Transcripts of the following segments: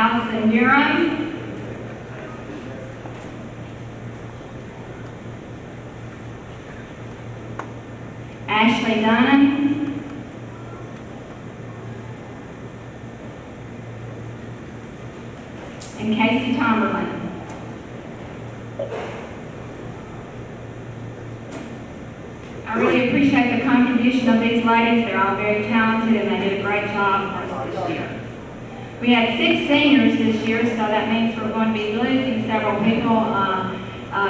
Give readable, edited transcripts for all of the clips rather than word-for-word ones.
Allison Durham. Ashley Dunham. And Casey Tomberlin. I really appreciate the contribution of these ladies. They're all very talented and they did a great job for us this year. We had 6 seniors this year, so that means we're going to be losing several people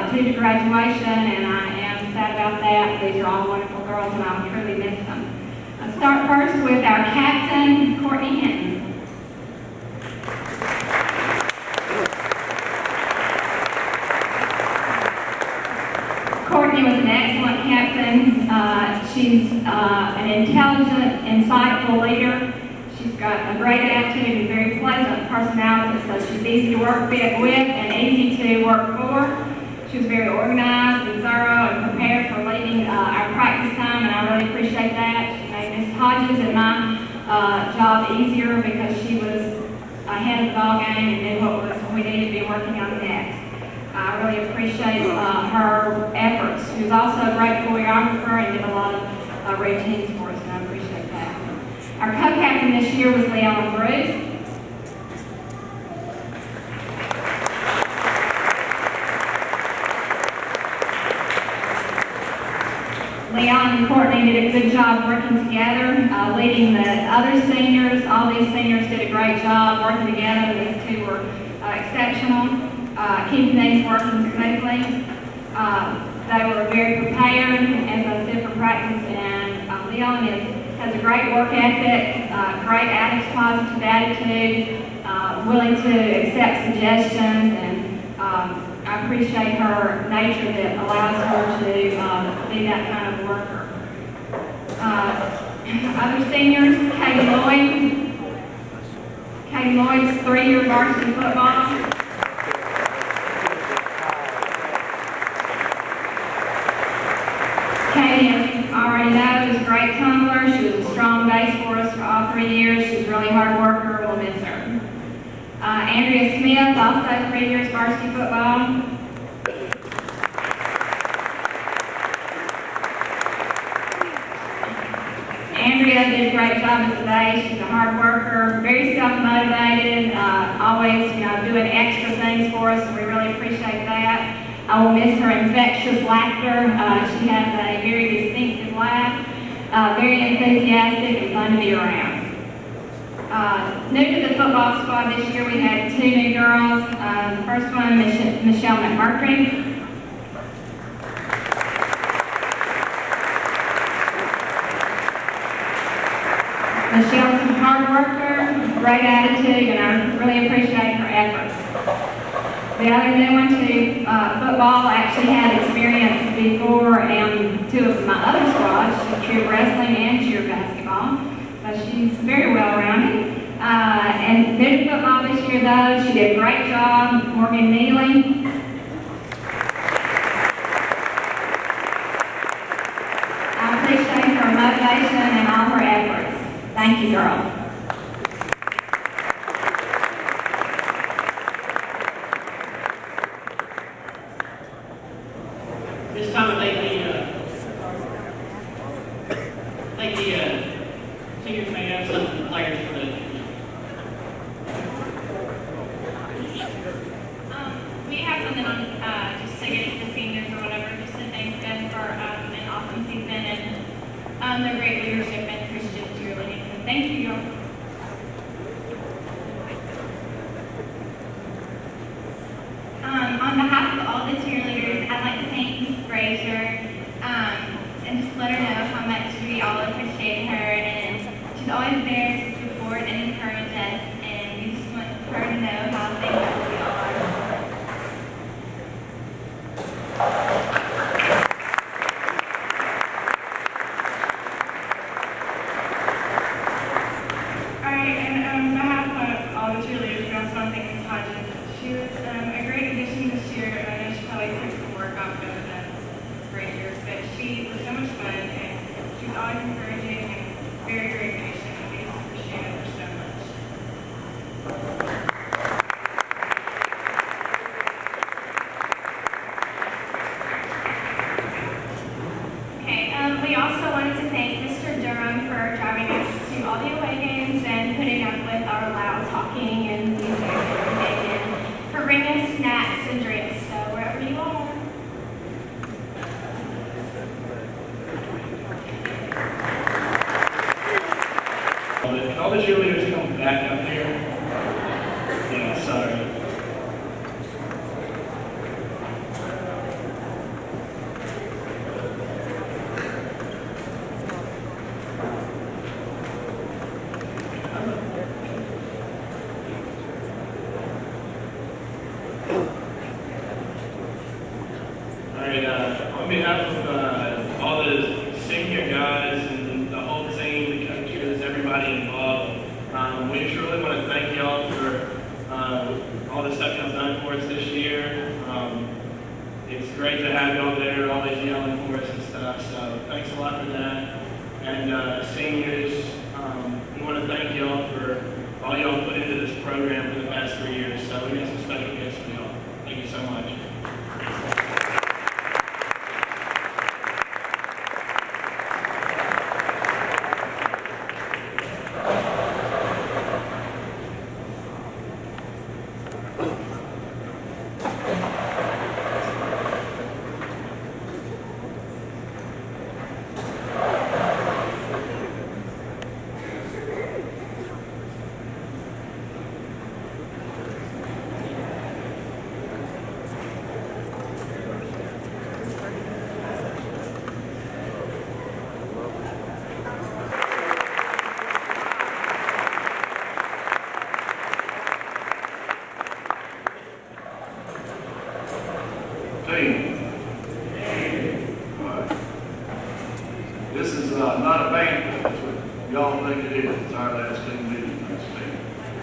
due to graduation, and I am sad about that. These are all wonderful girls and I will truly miss them. I'll start first with our captain, Courtney Hinton. Courtney was an excellent captain. She's an intelligent, insightful leader. She's got a great attitude and very pleasant personality, so she's easy to work with and easy to work for. She was very organized and thorough and prepared for leading our practice time, and I really appreciate that. She made Miss Hodges and my job easier because she was ahead of the ball game and knew what we needed to be working on next. I really appreciate her efforts. She was also a great choreographer and did a lot of routines for us, and I appreciate that. Our co-captain this year was Leon Bruce. Leon and Courtney did a good job working together, leading the other seniors. All these seniors did a great job working together. These two were exceptional. Keeping things working smoothly. They were very prepared, as I said, for practice, and Leon has a great work ethic, great positive attitude, willing to accept suggestions, and I appreciate her nature that allows her to be that kind of worker. Other seniors, Katie Lloyd. Katie Lloyd's 3-year varsity football. Katie, as you already know, is a great tumbler. She was a strong base for us for all 3 years. She's a really hard worker. We'll miss her. Andrea Smith, also 3 years varsity football. Andrea did a great job as a base. She's a hard worker, very self-motivated, always, doing extra things for us, and we really appreciate that. I will miss her infectious laughter. She has a very distinctive laugh, very enthusiastic and fun to be around. New to the football squad this year, we had 2 new girls. The first one, Michelle McMurtry. Michelle's a hard worker, great attitude, and I really appreciate her efforts. The other new one to football actually had experience before and 2 of my other squads. She cheered wrestling and cheered basketball, so she's very well rounded. And new to football this year though, she did a great job, Morgan Neely. I appreciate her motivation and all her efforts. Thank you, girls. This time I think the seniors may have some players for the. We have something on just to get to the seniors or whatever, just to thank them for an awesome season and their great leadership and Christian cheerleading. So thank you, y'all. On behalf of all the cheerleaders, I'd like to thank Ms. Frazier and just let her know how much we all appreciate her, and she's always there to support and encourage us, and we just want her to know how thankful we all are. Alright, and on behalf of all the cheerleaders, we also want to thank Ms. Hodges. She was a great addition this year. I know she probably took some work off of great years, but she was so much fun, and she was always encouraging and very, very patient. We just appreciate her so much. behalf of all the senior guys and the whole team, the coaches, everybody involved, we truly want to thank y'all for all the stuff y'all done for us this year. It's great to have y'all there, always yelling for us and stuff, so thanks a lot for that. And seniors, we want to thank y'all for all y'all put into this program for the past 3 years, so we got some special gifts for y'all. Thank you so much. This is not a banquet, that's what y'all think it is. It's our last team meeting next week.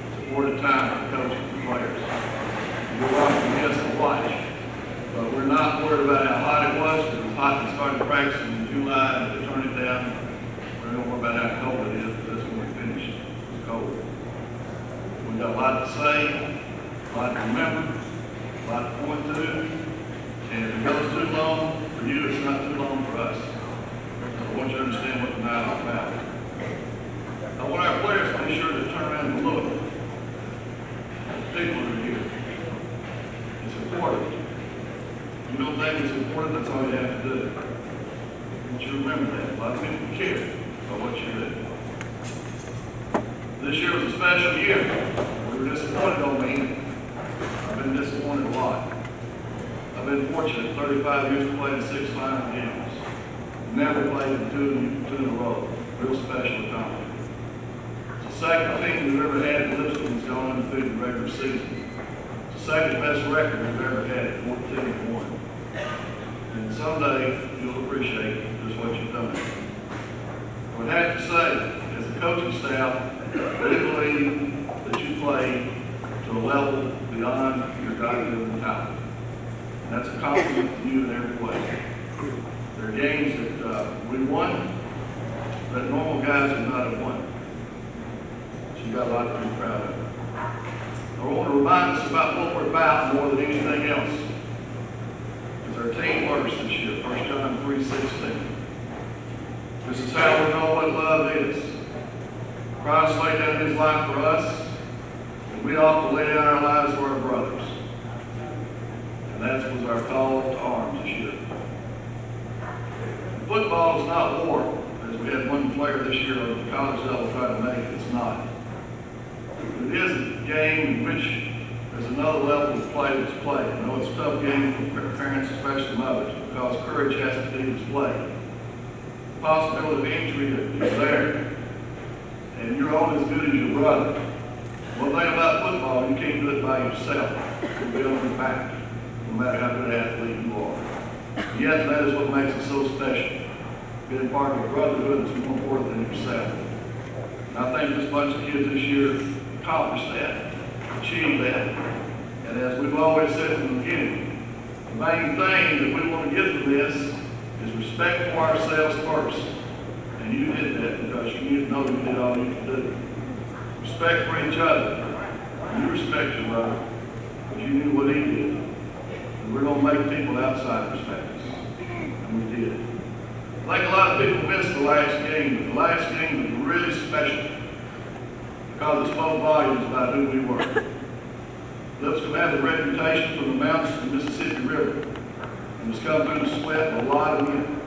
It's a important time for coaches and players. You're welcome, yes, to watch. But we're not worried about how hot it was, because it was hot and started practicing in July and they turned it down. We're not worried about how cold it is, because that's when we finished. It's cold. We've got a lot to say, a lot to remember, a lot to point to. And if it goes too long for you, it's not too long for us. I want you to understand what the night is about. I want our players to be sure to turn around and look at the people that are here. It's important. You don't think it's important, that's all you have to do. I want you to remember that. A lot of people care about what you do. This year was a special year. We were disappointed on me. I've been disappointed a lot. I've been fortunate 35 years to play in 6 final games. Never played in two in a row. Real special accomplishment. It's the second team we've ever had in Lipscomb's gone undefeated in the regular season. It's the second best record we've ever had at 14-1. And someday you'll appreciate just what you've done. I would have to say, as a coaching staff, we believe that you play to a level beyond your God-given talent. And that's a compliment to you in every way. There are games that we won that normal guys would not have won. So you got a lot to be proud of. I want to remind us about what we're about more than anything else. It's our team verse this year, 1 John 3:16. This is how we know what love is. Christ laid down his life for us, and we ought to lay down our lives for our brothers. And that was our call to arms this year. Football is not war, as we had one player this year on the college level try to make it. It's not. It is a game in which there's another level of play that's played. I know it's a tough game for parents, especially mothers, because courage has to be displayed. The possibility of injury is there, and you're only as good as your brother. One thing about football, you can't do it by yourself. You'll be on your back, no matter how good an athlete you are. Yet that is what makes it so special. Being part of a brotherhood is more important than yourself. And I think this bunch of kids this year accomplished that, achieved that. And as we've always said from the beginning, the main thing that we want to get from this is respect for ourselves first. And you did that because you need to know you did all you could do. Respect for each other. You respect your brother because you knew what he did. And we're going to make people outside respect us. And we did. I think a lot of people missed the last game, but the last game was really special because it spoke volumes about who we were. Lipscomb has a reputation from the mountains to the Mississippi River, and it's come through the sweat of a lot of men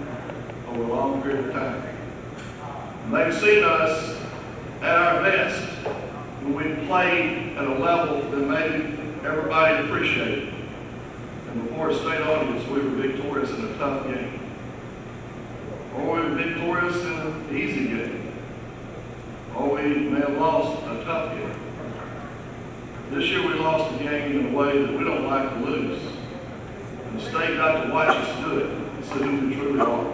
over a long period of time. And they've seen us at our best when we played at a level that maybe everybody appreciated. And before a state audience, we were victorious in a tough game. Or we were victorious in an easy game. Or we may have lost a tough game. This year we lost the game in a way that we don't like to lose. And the state got to watch us do it. to see who we truly are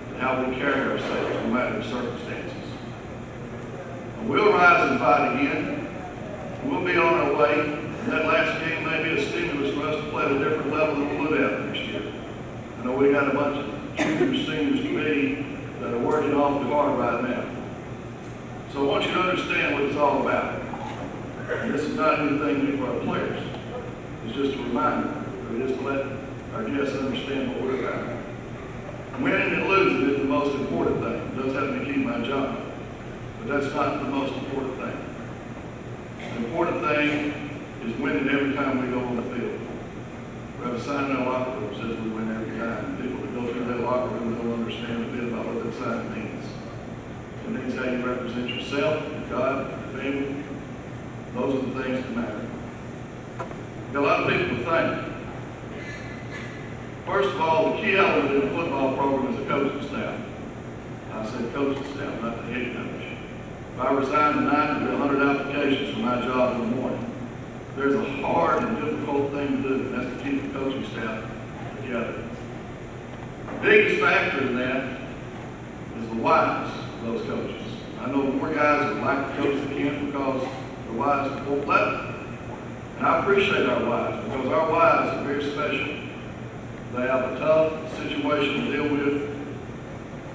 and how we carry ourselves no matter the circumstances. And we'll rise and fight again. We'll be on our way. And that last game may be a stimulus for us to play at a different level than we'll do at next year. I know we got a bunch of juniors, seniors, committee that are working awfully hard right now. So I want you to understand what it's all about. And this is not anything new for our players. It's just a reminder. It is to let our guests understand what we're about. Winning and losing is the most important thing. It does help me keep my job. But that's not the most important thing. The important thing is winning every time we go on the field. We have a sign in our locker room that says we win every time. People that go through that locker room don't understand a bit about what that sign means. It means how you represent yourself, God, your family. Those are the things that matter. Got a lot of people to thank. First of all, the key element in the football program is the coaching staff. I said coaching staff, not the head coach. If I resign tonight, there'll be 100 applications for my job in the morning. There's a hard and difficult thing to do, and that's to keep the coaching staff together. The biggest factor in that is the wives of those coaches. I know more guys would like to coach than can because the wives won't let them. And I appreciate our wives because our wives are very special. They have a tough situation to deal with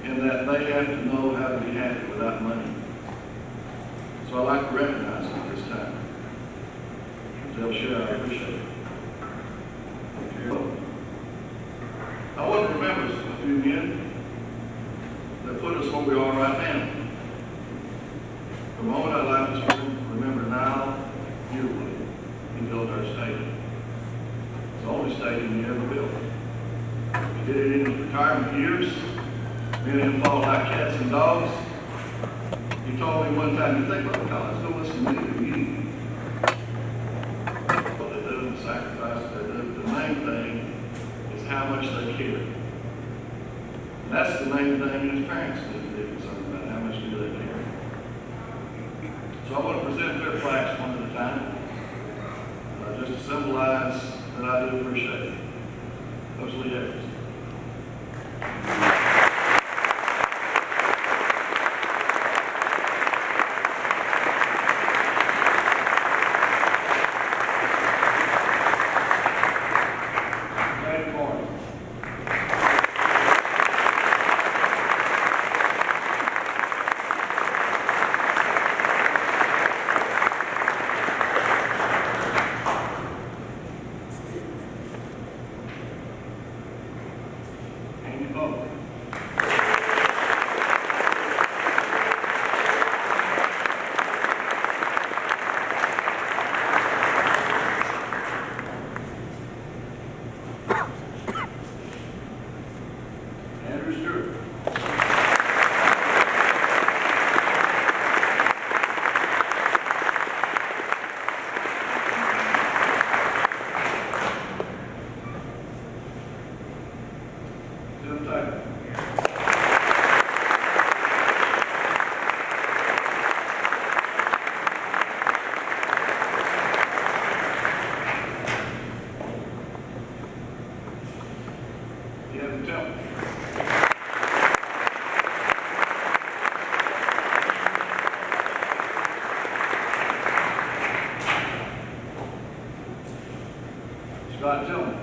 in that they have to know how to be happy without money. So I like to recognize them at this time. They'll share, I appreciate it. I want to remember a few men that put us where we are right now. The moment I'd like to remember now, Hughley, he built our stadium. It's the only stadium he ever built. He did it in his retirement years. Me and him fought like cats and dogs. He told me one time, you think about college, don't listen to me, do you? What they do and the sacrifice they do. The main thing is how much they care. And that's the main thing his parents need to be concerned about, how much do they care. So I want to present their plaques one at a time, just to symbolize that I do appreciate it. Coach Lee Evans. Scott Tillman.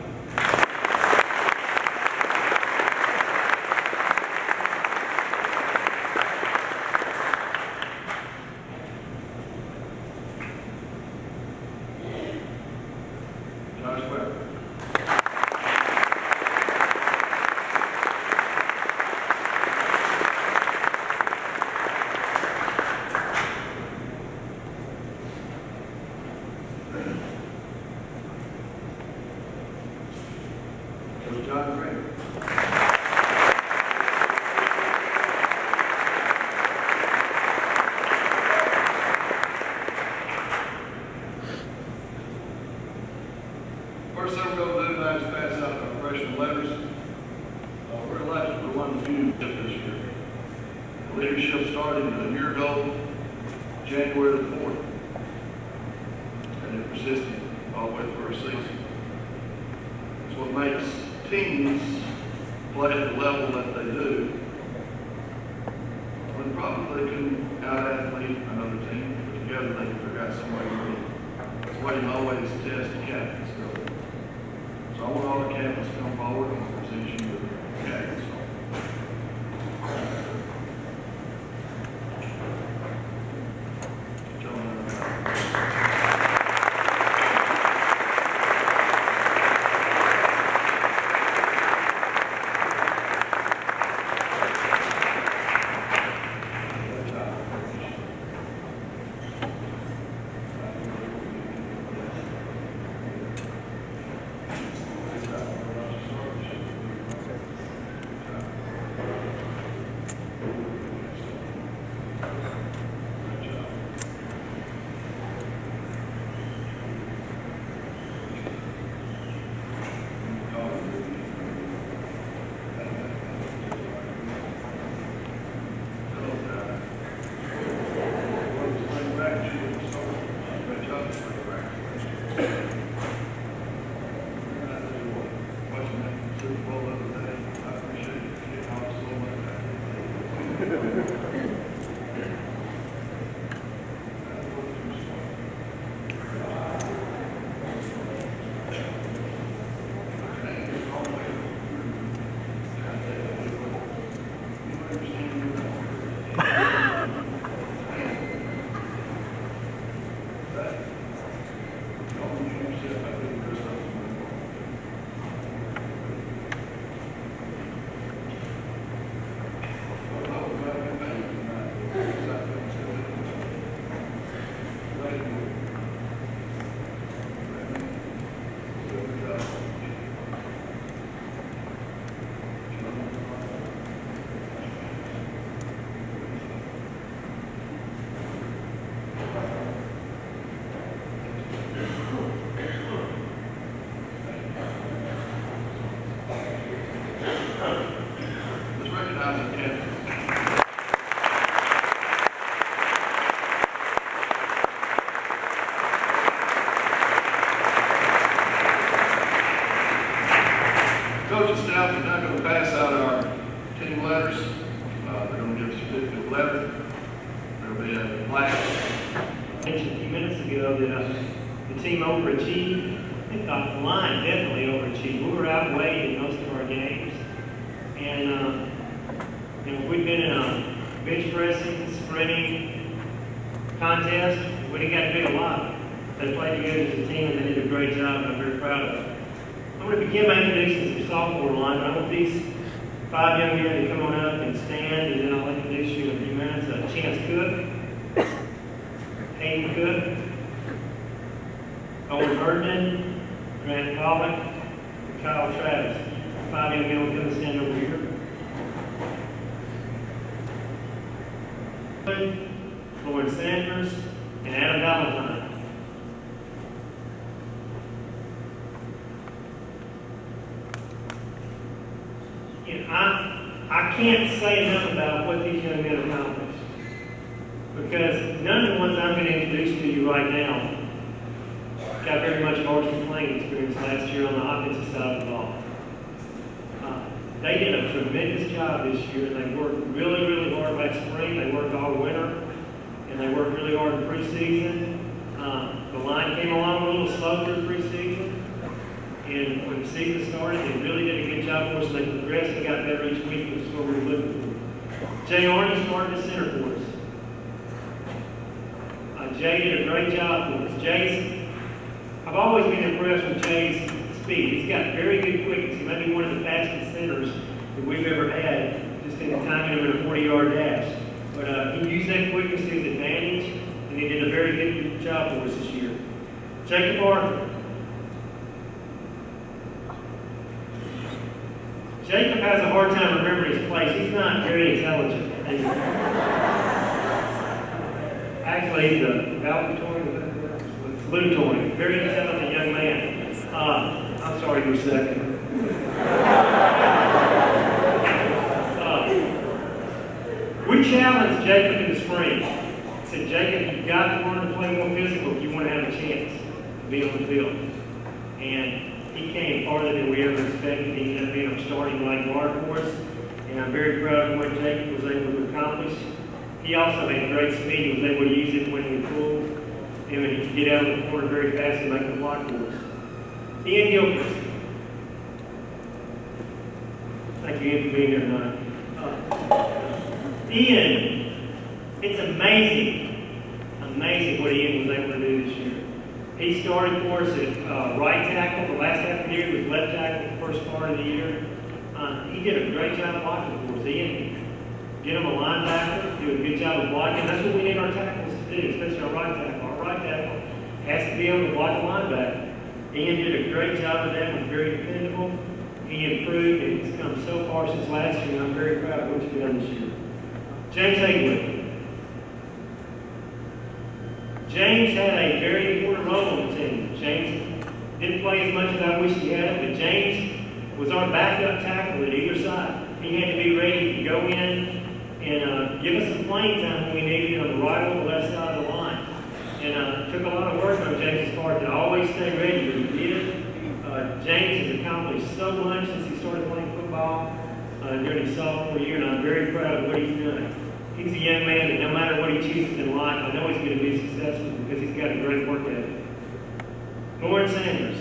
Josh Webb. John Gray. First thing we're going to do tonight is pass out our freshman letters. We're elected for one of the few this year. The leadership started a year ago, January the 4th, and it persisted all the way through our season. It's what makes teams play at the level that they do, then probably can out-athlete another team. But together they can figure out some way to win. That's why you always test the captains. So I want all the captains to come forward and present you with the captains. Coaching staff is now going to pass out our team letters. They're going to give a certificate letter. There'll be a plaque. I mentioned a few minutes ago that the team overachieved. I thought the line definitely overachieved. We were outweighed in most of our games. And we've been in a bench pressing, sprinting contest. We didn't got to do a lot. They played together as a team and they did a great job, and I'm very proud of them. I'm going to begin by introducing some sophomore line. I want these 5 young men to come on up and stand, and then I'll introduce you in a few minutes. Chance Cook, Hayden Cook, Owen Herndon, Grant Pollock, and Kyle Travis. 5 young men will come and stand over here. Lloyd Sanders and Adam Valentine. I can't say enough about what these young men accomplished, because none of the ones I'm going to introduce to you right now got very much varsity playing experience last year on the offensive side of the ball. They did a tremendous job this year. They worked really, really hard last spring. They worked all winter, and they worked really hard in preseason. The line came along a little slow through preseason. And when the season started, they really did a good job for us. They progressed and got better each week, which is what we were looking for. Jay Arney started at center for us. Jay did a great job for us. I've always been impressed with Jay's speed. He's got very good quickness. He may be one of the fastest centers that we've ever had, just in the timing of a 40-yard dash. But he used that quickness to his advantage, and he did a very good job for us this year. Jacob Arthur. Jacob has a hard time remembering his place. He's not very intelligent. Actually, he's a salutatorian, very intelligent young man. I'm sorry, you're second. We challenged Jacob in the spring. Said, Jacob, you've got to learn to play more physical if you want to have a chance to be on the field. And he came farther than we ever expected. He ended up being our starting right guard for us, and I'm very proud of what Jacob was able to accomplish. He also had great speed. He was able to use it when we pulled, and when he could get out of the corner very fast and make the block for us. Ian Gilchrist. Thank you, Ian, for being here tonight. Ian, it's amazing what Ian was able to do this year. He started for us at right tackle the last half of the year. He was left tackle the first part of the year. He did a great job blocking for us. Ian, get him a linebacker, do a good job of blocking. That's what we need our tackles to do, especially our right tackle. Our right tackle has to be able to block a linebacker. Ian did a great job of that, was very dependable. He improved, and he's come so far since last year, and I'm very proud of what he's done this year. James Haywood. James had a very important role on the team. James didn't play as much as I wish he had, but James was our backup tackle at either side. He had to be ready to go in and give us some playing time when we needed it on the right or the left side of the line. And it took a lot of work on James' part to always stay ready, but he did. James has accomplished so much since he started playing football during his sophomore year, and I'm very proud of what he's done. He's a young man that no matter what he chooses in life, I know he's going to be successful because he's got a great work ethic. Lauren Sanders.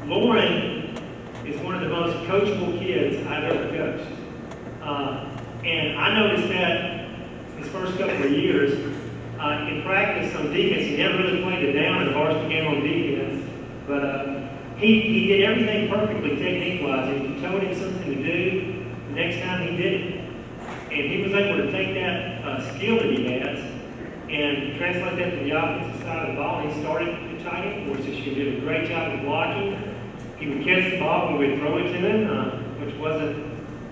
Lauren is one of the most coachable kids I've ever coached. And I noticed that his first couple of years, in practice on defense, he never really played it down in a varsity game on defense, but he did everything perfectly technique-wise. If you told him something to do, the next time he did it. And he was able to take that skill that he has and translate that to the offensive side of the ball. He started at tight end for us this year. He did a great job of blocking. He would catch the ball when we'd throw it to him, which wasn't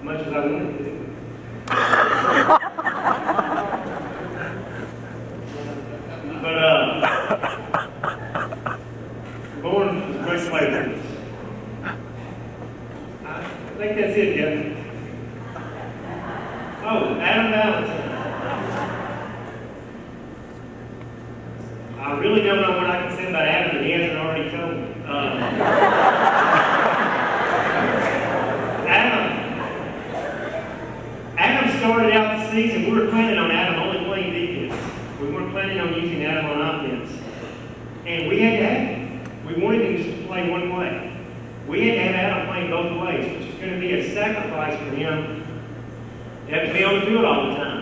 much as I wanted to do. Lauren was a great player. I think that's it, Kevin. Oh, Adam Valentine. I really don't know what I can say about Adam that he hasn't already told me. Adam started out the season, we were planning on Adam only playing defense. We weren't planning on using Adam on offense. And we had to have him. We wanted him just to play one way. We had to have Adam playing both ways, which is going to be a sacrifice for him. You have to be on the field all the time.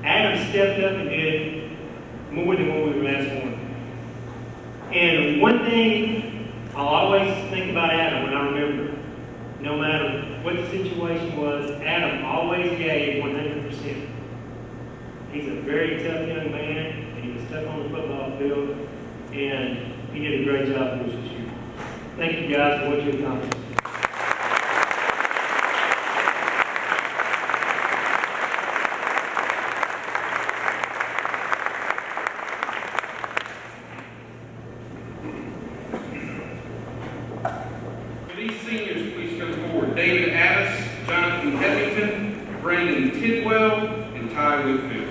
Adam stepped up and did more than what we were asked for. And one thing I'll always think about Adam when I remember, no matter what the situation was, Adam always gave 100%. He's a very tough young man, and he was tough on the football field, and he did a great job for us this year. Thank you guys for what you accomplished. These seniors, please come forward. David Addis, Jonathan Heffington, Brandon Tidwell, and Ty Whitfield.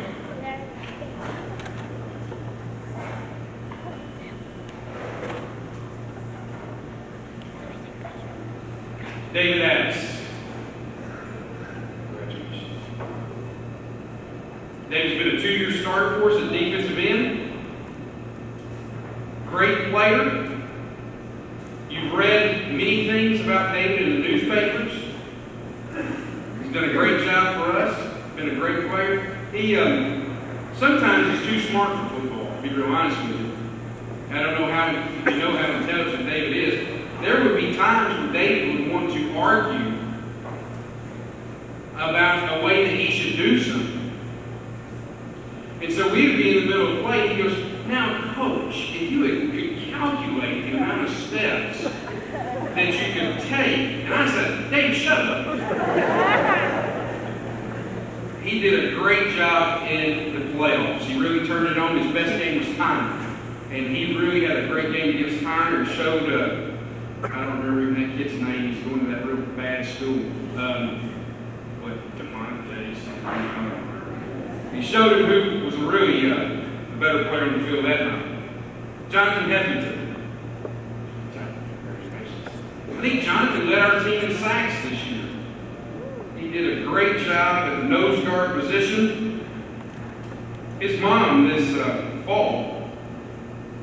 David Addis. Congratulations. David's been a 2-year starter for us at defensive end. Great player. You've read many things about David in the newspapers. He's done a great job for us. Been a great player. He sometimes he's too smart for football, to be real honest with you. I don't know how intelligent David is. There would be times when David would want to argue about a way that he should do something. And so we would be in the middle of play. He goes, "Now, coach, if you could calculate the amount of steps that you could take." And I said, "Dave, shut up." He did a great job in the playoffs. He really turned it on. His best game was Tyner. And he really had a great game against Tyner and showed, I don't remember even that kid's name. He's going to that real bad school. He showed him who was really a better player on the field that night. Jonathan Heffington. I think Jonathan led our team in sacks this year. He did a great job at the nose guard position. His mom this fall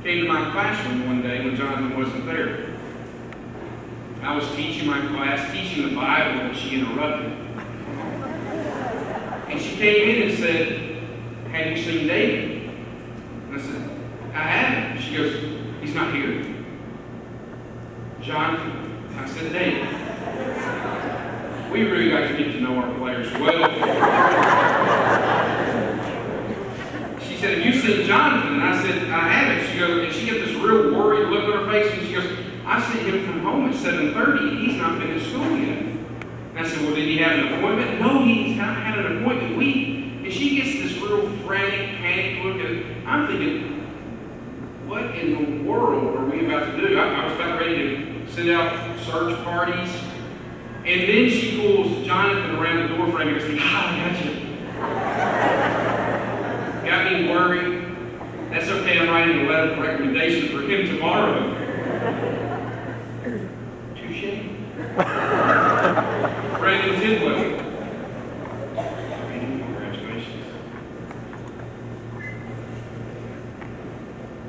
came to my classroom one day when Jonathan wasn't there. I was teaching my class, teaching the Bible, and she interrupted. And she came in and said, "Have you seen David?" And I said, "I haven't." She goes, "He's not here." Jonathan, I said, "David, we really got to get to know our players well." She said, "Have you seen Jonathan?" And I said, "I haven't." She goes, and she got this real worried look on her face, and she goes, "I sent him from home at 7:30, and he's not been in school yet." And I said, "Well, did he have an appointment?" "No, he's not had an appointment." And she gets this real frantic, panic look at it. I'm thinking, what in the world are we about to do? I was about ready to send out search parties. And then she pulls Jonathan around the door frame and goes, "I got you." Got me worried. That's okay, I'm writing a letter of recommendation for him tomorrow. Touche. Brandon Tidwell. Congratulations.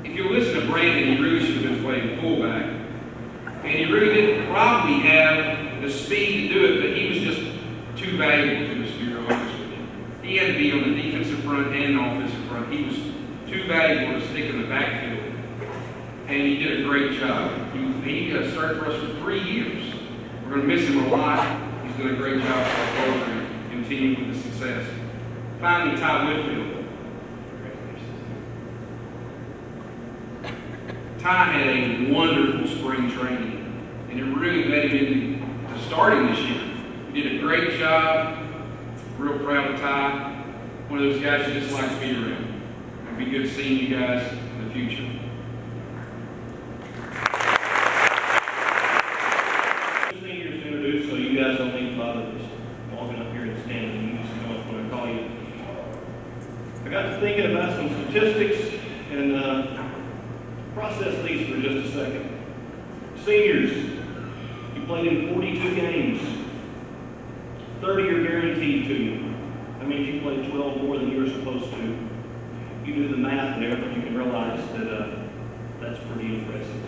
If you listen to Brandon, he really should have been playing fullback. And he really didn't probably have the speed to do it, but he was just too valuable to us, to be real honest with you. He had to be on the defensive front and the offensive front. He was too valuable to stick in the backfield. And he did a great job. He started for us for 3 years. We're going to miss him a lot. He's done a great job for our program, continuing with the success. Finally, Ty Whitfield. Ty had a wonderful spring training, and it really led him into starting this year. He did a great job. Real proud of Ty. One of those guys you just like to be around. It'd be good seeing you guys in the future. Seniors to introduce, so you guys don't need to bother just walking up here and standing. You just know it when I call you. I got to thinking about some statistics and process these for just a second. Seniors, you played in 42 games. 30 are guaranteed to you. That means you played 12 more than you were supposed to. You do the math there, but you can realize that that's pretty impressive.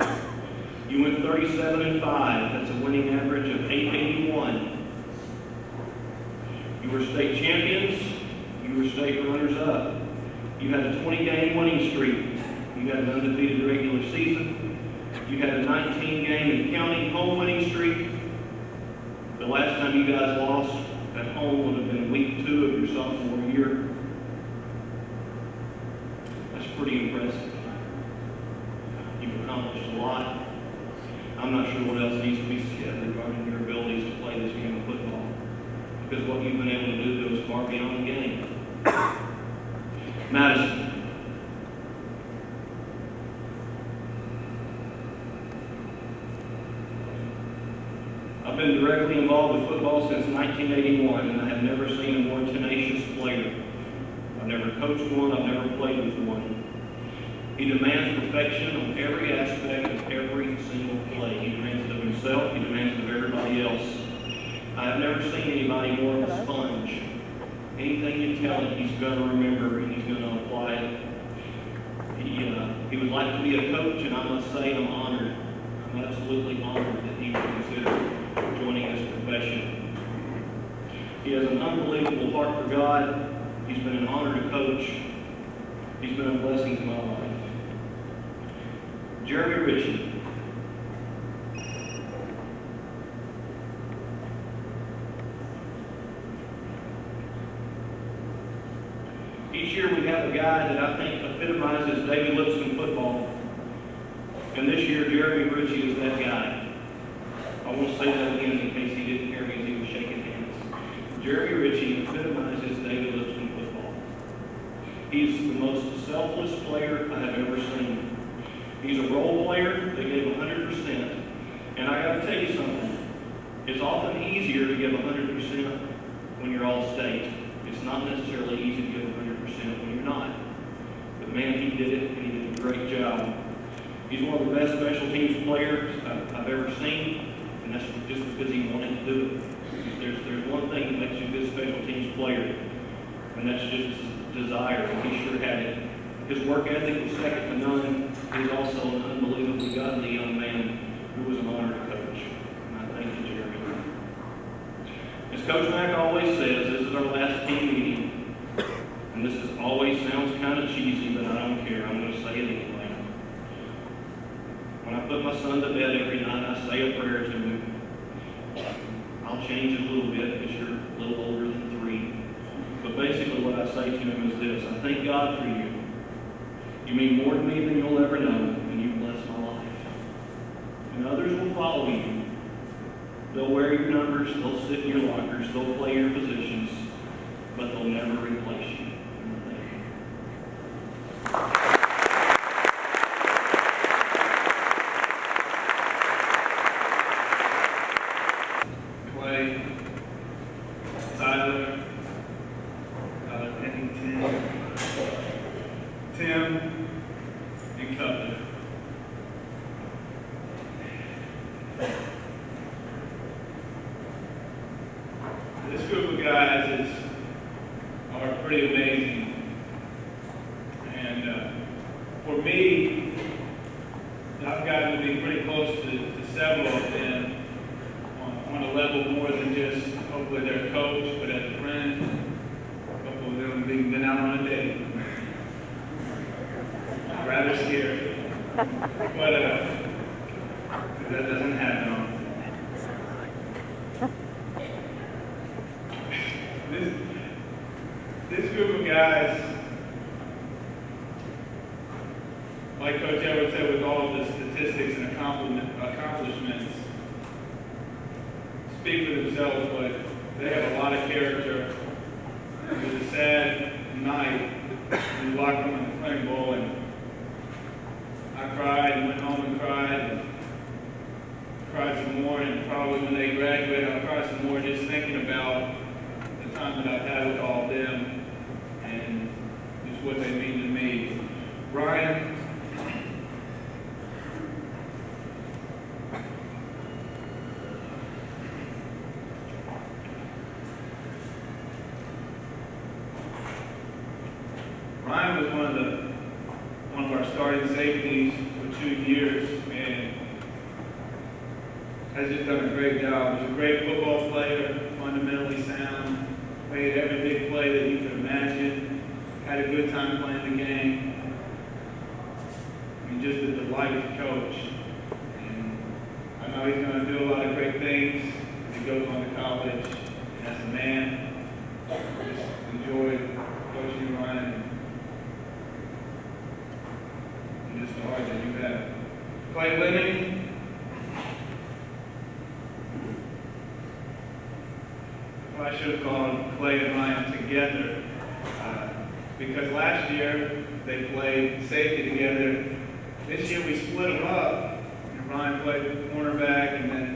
You went 37-5. That's a winning average of 881. You were state champions. You were state runners-up. You had a 20-game winning streak. You had an undefeated regular season. You had a 19-game and counting home winning streak. The last time you guys lost at home would have been week 2 of your sophomore year. That's pretty impressive. You've accomplished a lot. I'm not sure what else needs to be said regarding your abilities to play this game of football, because what you've been able to do goes far beyond the game. Madison. I've been directly involved with football since 1981, and I have never seen a more tenacious player. I've never coached one, I've never played with one. He demands perfection on every aspect of every single play. He demands it of himself, he demands it of everybody else. I have never seen anybody more of a sponge. Anything you tell him, he's going to remember and he's going to apply it. He would like to be a coach, and I must say I'm honored. I'm absolutely honored that he would consider joining this profession. He has an unbelievable heart for God. He's been an honor to coach. He's been a blessing to my life. Jeremy Ritchie. Each year we have a guy that I think epitomizes David Lipscomb football. And this year, Jeremy Ritchie is that guy. I want to say that again in case he didn't hear me as he was shaking hands. Jeremy Ritchie epitomizes David Lipscomb football. He's the most selfless player I have ever seen. He's a role player that gave 100%. And I got to tell you something. It's often easier to give 100% when you're all state. It's not necessarily easy to give 100% when you're not. But man, he did it, and he did a great job. He's one of the best special teams players I've ever seen, and and that's just because he wanted to do it. There's one thing that makes you a good special teams player, and that's just his desire, and he sure had it. His work ethic was second to none. He's also an unbelievably godly young man who was an honor to coach. And I thank you, Jeremy. As Coach Mack always says, this is our last team meeting. And this always sounds kind of cheesy, but I don't care. I'm going to say it anyway. When I put my son to bed every night, I say a prayer to him. I'll change it a little bit because you're a little older than 3. But basically what I say to him is this: I thank God for you. You mean more to me than you'll ever know, and you bless my life. And others will follow you. They'll wear your numbers, they'll sit in your lockers, they'll play your positions, but they'll never replace you. Clay, Tyler, Pennington, Tim, and Cutler. This group of guys are pretty amazing. And for me, I've gotten to be pretty close to several of them on a level more than just hopefully their coach, but as a friend. A couple of them have been out on a date. Rather scary. But that doesn't happen often. This group of guys, like Coach Edwards said, with all of the statistics and accomplishments, speak for themselves, but they have a lot of character. It was a sad night. We locked them in the playing bowl, and I cried and went home and cried some more, and probably when they graduate, I'll cry some more just thinking about the time that I've had with all of them and just what they mean to me. Ryan, Ryan was one of our starting safeties for 2 years, and has just done a great job. He's a great football player, fundamentally sound, made every big play that you could imagine, had a good time playing the game. I mean, just a delight to coach. And I know he's going to do a lot of great things as he goes on to college. And as a man, I just enjoyed coaching Ryan. And just the heart that you have. Clay Lennon. I should have called Clay and Ryan together because last year they played safety together. This year we split them up, and Ryan played cornerback, and then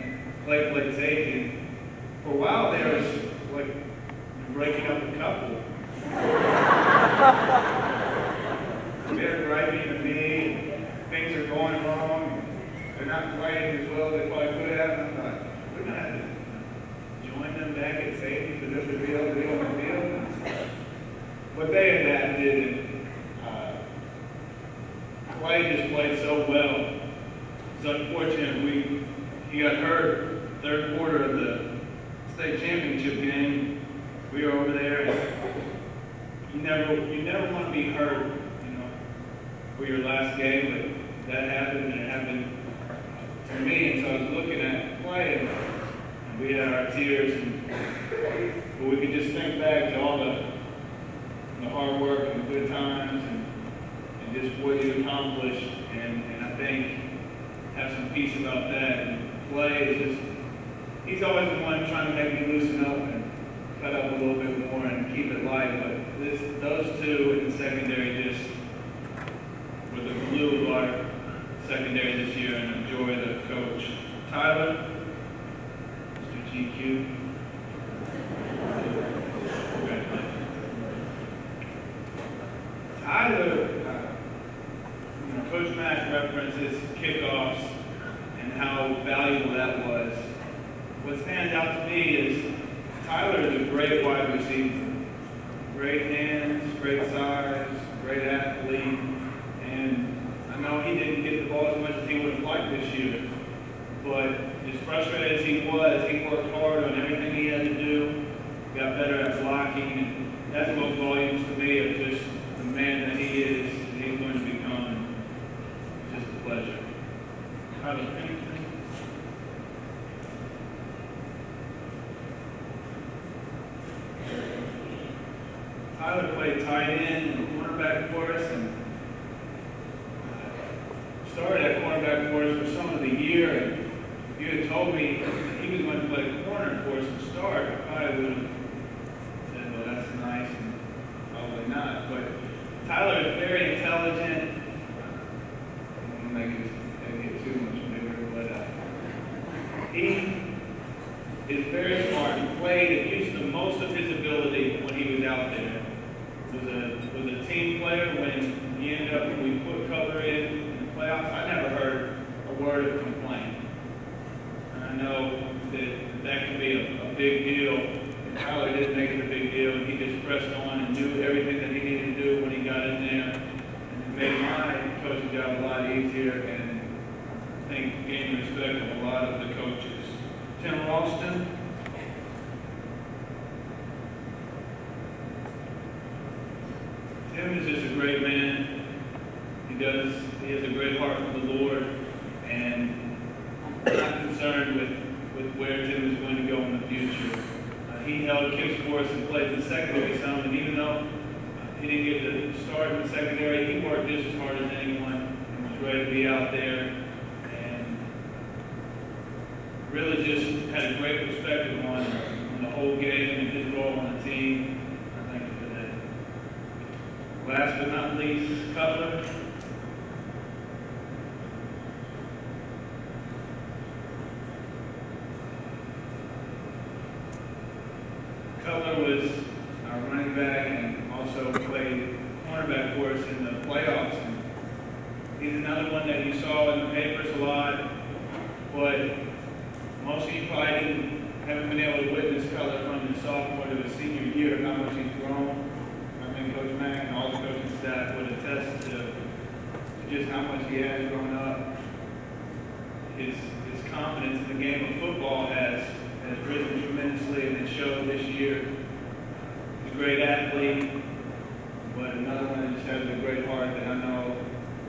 Clay played safety. For a while there, it was like breaking up a couple. They're griping at me, things are going wrong, they're not playing as well as they probably could have. And I thought, we're not join them back at safety for them to be able to be on the field. But they adapted, and Clay just played so well. It's unfortunate he got hurt third quarter of the state championship game. We were over there, and you never want to be hurt, for your last game, but that happened, and it happened to me. And so I was looking at Clay, and we had our tears, but we could just think back to all the hard work and the good times and just what you accomplished, and I think have some peace about that. And Clay is just, he's always the one trying to make me loosen up and cut up a little bit more and keep it light, but those two in the secondary just were the glue of our secondary this year, and enjoy the coach. Tyler, GQ. Tyler, Coach Mack references kickoffs and how valuable that was. what stands out to me is Tyler is a great wide receiver. Great hands, great size, great athlete, and I know he didn't get the ball as much as he would have liked this year, but as frustrated as he was, he worked hard on everything he had to do, got better at blocking, and that's what volumes to me of just the man that he is and he's going to become. It's just a pleasure. Tyler, anything? Tyler played tight end and cornerback for us, and started at cornerback for us for some of the year. And if you had told me that he was going to play corner for us to start, I probably would have said, well, that's nice, and probably not. But Tyler is very intelligent. I don't want to make it too much bigger, but he is very smart. He played and used the most of his ability when he was out there. Was a team player when he ended up, when we put cover in the playoffs. I never heard a word of complaint. And I know that can be a big deal. And Tyler didn't make it a big deal. He just pressed on and knew everything that he needed to do when he got in there. And it made my coaching job a lot easier, and I think gained respect of a lot of the coaches. Tim Ralston. Tim is just a great man. He has a great heart for the Lord, and I'm not concerned with where Tim is going to go in the future. He held kicks for us and played in the secondary some, and even though he didn't get to start in the secondary, he worked just as hard as anyone and was ready to be out there, and really just had a great perspective on the whole game and his role on the team. I thank you for that. Last but not least, Cutler. Cutler was our running back and also played cornerback for us in the playoffs. And he's another one that you saw in the papers a lot, but most of you probably haven't been able to witness Cutler from his sophomore to his senior year, how much he's grown. I mean, Coach Mack and all the coaching staff would attest to just how much he has grown up. His confidence in the game of football has risen tremendously, and it showed this year. He's a great athlete, but another one that just has a great heart that I know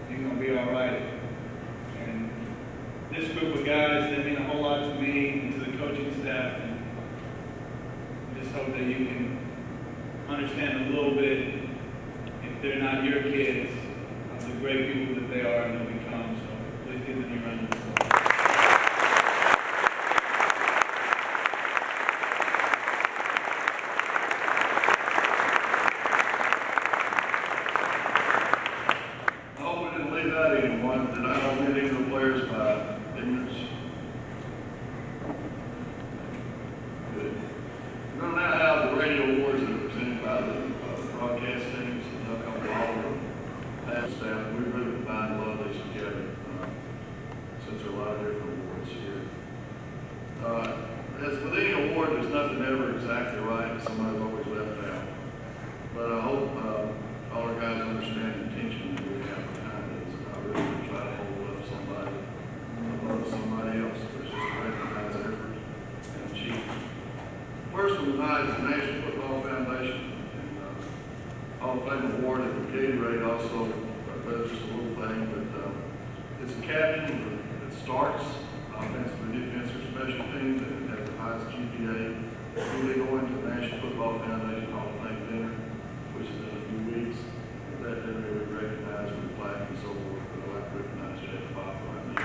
he's going to be all right. And this group of guys, they mean a whole lot to me and to the coaching staff, and I just hope that you can understand a little bit, if they're not your kids, of the great people that they are and they'll become. So please give them your round of applause. Did I don't get any of the players by ignorance? Good. We're going to now have the radio awards that are presented by the broadcast teams, and they'll come to all of them. And staff, we really combine a lot of these together, since there are a lot of different awards here. As with any award, there's nothing ever exactly right. Somebody's always left out. But I hope all our guys understand the intention that we have behind it. I really try to hold up somebody above somebody else. It's just to recognize effort and achievement. First one tonight is the National Football Foundation. And Hall of Fame award at the Gatorade also. That's just a little thing, but it's a captain that starts offensive, defensive, special teams, and has the highest GPA. Really going to the National Football Foundation Hall of Fame dinner, which is in a few weeks. That dinner we recognize with the plaque and so forth, but I'd like to recognize Jeff Bob right now.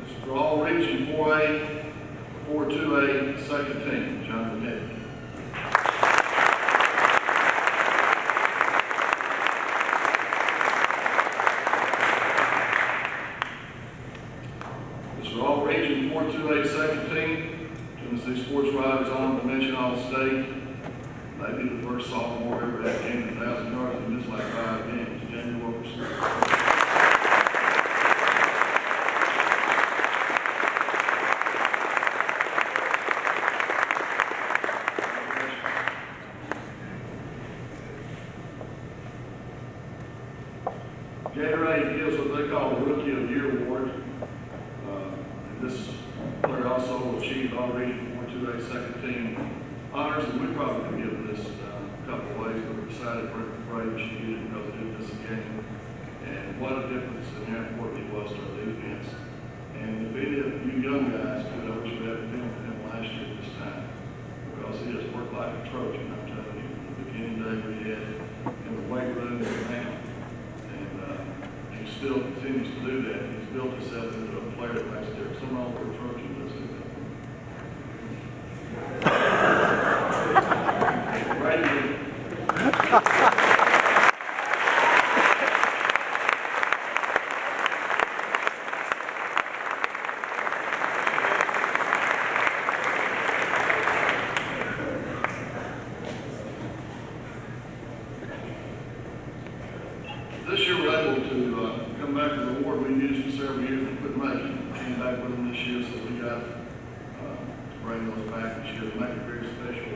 This is for all region 4A, 4-2A, second team, Jonathan Hick. This is for all region 4-2A, second team, Tennessee Sports Riders on the all Region 4-2A second team honors, and we probably could give this a couple of ways, but we decided to bring Brady. She didn't know to do this again. And what a difference and how important he was to our defense. And if any of you young guys could, I wish we had been with him last year at this time, because he has worked like a Trojan, I'm telling you, from the beginning day we had in the weight room and now. And he still continues to do that. He's built himself into a player that makes a difference. Some old Trojan does do that. This year we're able to come back with an award we used for several years and couldn't make it. Came back with them this year, so we got to bring those back this year to make a very special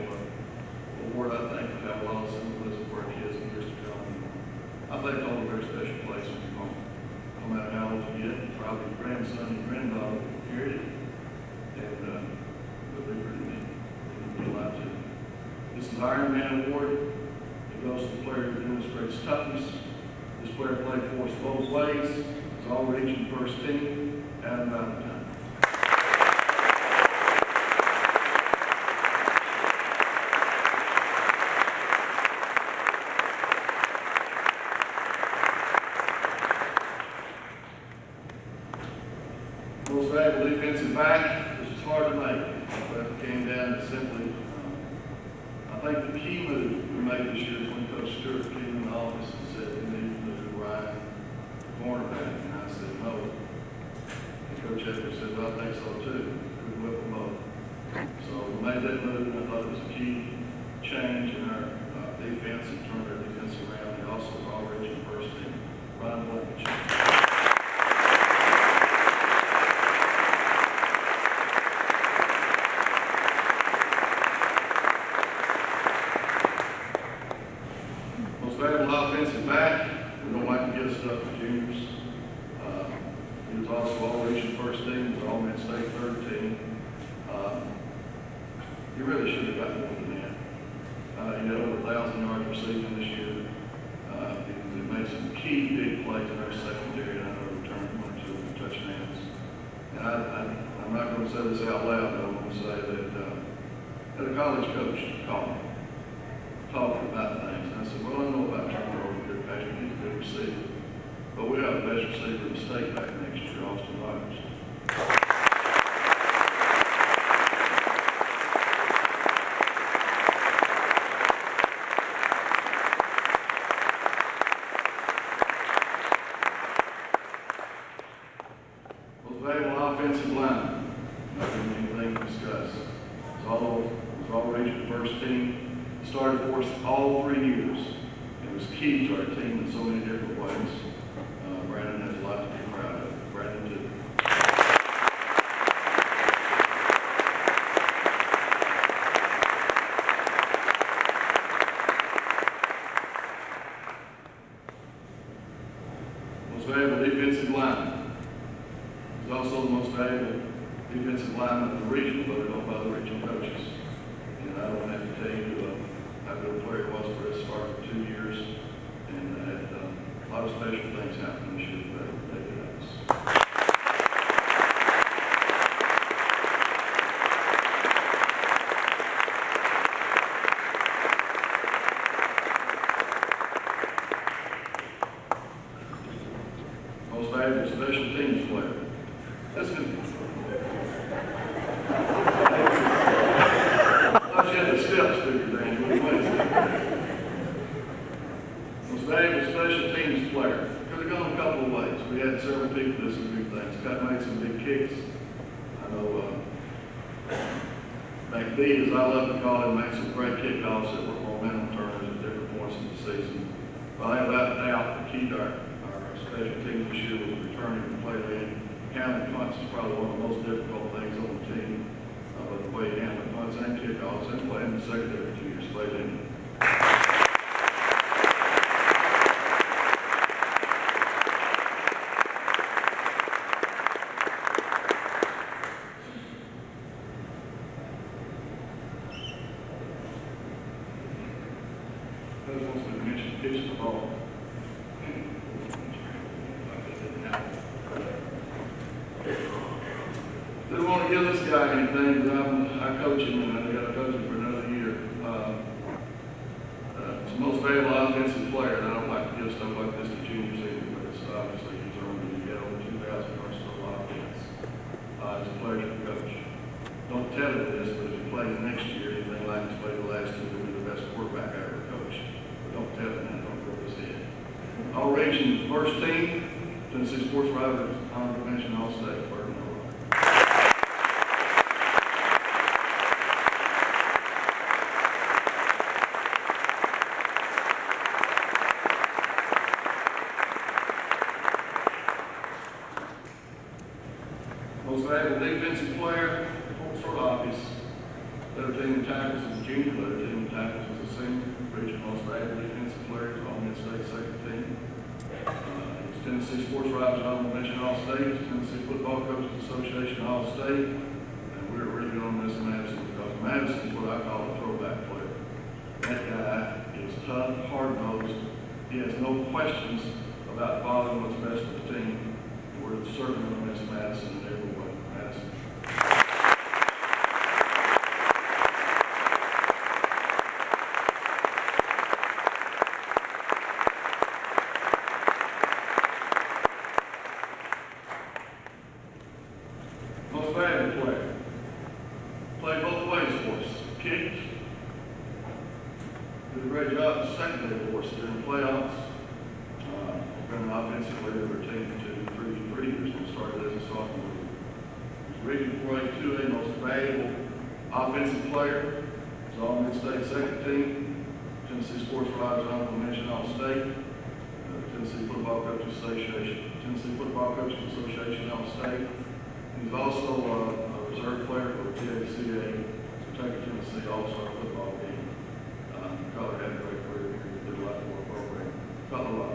award. I think to have a lot of symbolism for our kids in years to come. I think it's all a very special place when you go. No matter how old you get, probably your grandson and granddaughter will hear it, and it'll be pretty neat. It'll be a lot to. This is Iron Man Award. It goes to the player who demonstrates toughness. This player played for us both ways. He's all region first team, Adam Valentine. Most valuable defensive back. This is hard to make, but it came down to simply, I think the key move we made this year is when Coach Stewart came in the office and said we need to move Ryan cornerback, and I said no. And Coach Edwards said, well, I think so too. We whip them both. So we made that move, and I thought it was a key change in our defense and turned our defense around. He also was all region first team. Ryan Blankenship. Offensive back, we don't like to get stuff with juniors. He was also all region first team, he was all Mid State third team. He really should have gotten more than that. He had over 1,000 yards receiving this year. He made some key big plays in our secondary, and I know returned 1 or 2 touchdowns. And I'm not going to say this out loud, but I'm going to say that a college coach called me, talking about things. And I said, well, I know about turning over here, Patrick. He's a good receiver. But we have the best receiver in the state back next year, Austin Myers. Most valuable offensive line. Nothing anything to discuss. It's all region first team. Started for us all 3 years. It was key to our team in so many different ways. Brandon has a lot to be proud of. Brandon too. Most valuable defensive lineman. He's also the most valuable defensive lineman of the region, voted on by the regional coaches. And I don't have to tell you how good a player was for us, started for 2 years, and had a lot of special things happen this year that they did us. Most valuable special teams player. That's good. Most valuable special teams player. Could have gone a couple of ways. We had several people do some good things. Scott made some big kicks. I know McBee, as I love to call him, made some great kickoffs that were momentum turners at different points in the season. But I have without doubt the key to our special teams this year was returning to play in. Handling punts is probably one of the most difficult things on the team. But the way he handled punts and kickoffs and playing the secondary for 2 years played in. wouldn't want to give this guy anything, but I coach him, and I got to coach him for another year. He's the most valuable offensive player, and I don't like to give stuff like this to juniors either, but it's obviously he's earned it. He got over 2,000 yards total offense. It's a pleasure to coach. Don't tell him this, but if he plays next year, anything like he's played the last two, he'll be the best quarterback I ever coached. But don't tell him that, don't go his head. All region first team, Tennessee Sports Writers, honorable mention, All-State, Burton. Most valuable defensive player, sort of obvious. Better team in tackles as a junior, better team in tackles as a senior. Region most valuable defensive player, all mid-state second team. It's Tennessee Sports Writers honorable mention All-State. It's Tennessee Football Coaches Association All-State. And we're really going to miss Madison because Madison is what I call a throwback player. That guy is tough, hard-nosed. He has no questions about following what's best for the team. We're certainly going to miss Madison in every way. Madison. Most valuable player. Played both ways for us. Kicked. Did a great job in secondary for us during the playoffs. Been an offensive leader of our team for 3 years and started as a sophomore. Region 4A 2A most valuable offensive player. It's all mid-state second team. Tennessee Sports Writers honorable mention All-State. Tennessee Football Coaches Association All-State. He's also a reserve player for the TACA, Kentucky Tennessee All-Star football game. Probably had a great career here. He did a lot more program. Couple of lots.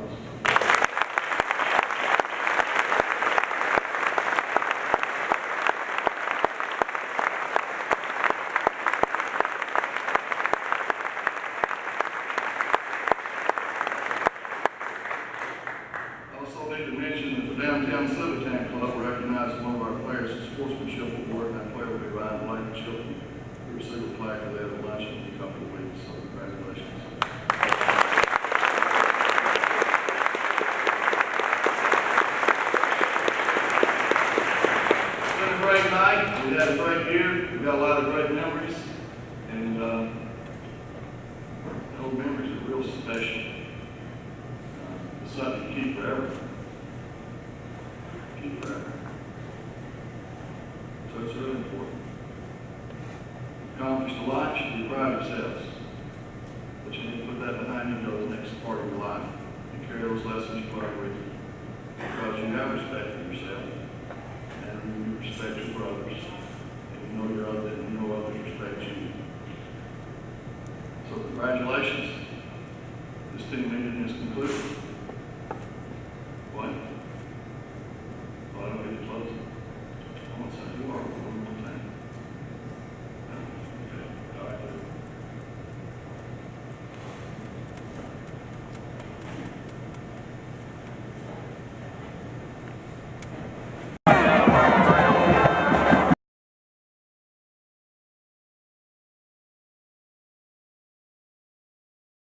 Also need to mention that the Downtown Civitan Club recognized one of our players for sportsmanship award, and that player will be Ryan Blankenship. We received a plaque of that at luncheon in a couple of weeks, so congratulations. It's been a great night. We had a great year. We got a lot of great memories, and those memories are real special. It's something to keep forever. Keep forever. So it's really important. Accomplished a lot, you should be proud of yourselves. But you need to put that behind you and go to the next part of your life. And carry those lessons forward with you. Because you have respect for yourself. And you respect your brothers. And you know your others, and you know others respect you. So congratulations. This team meeting is concluded.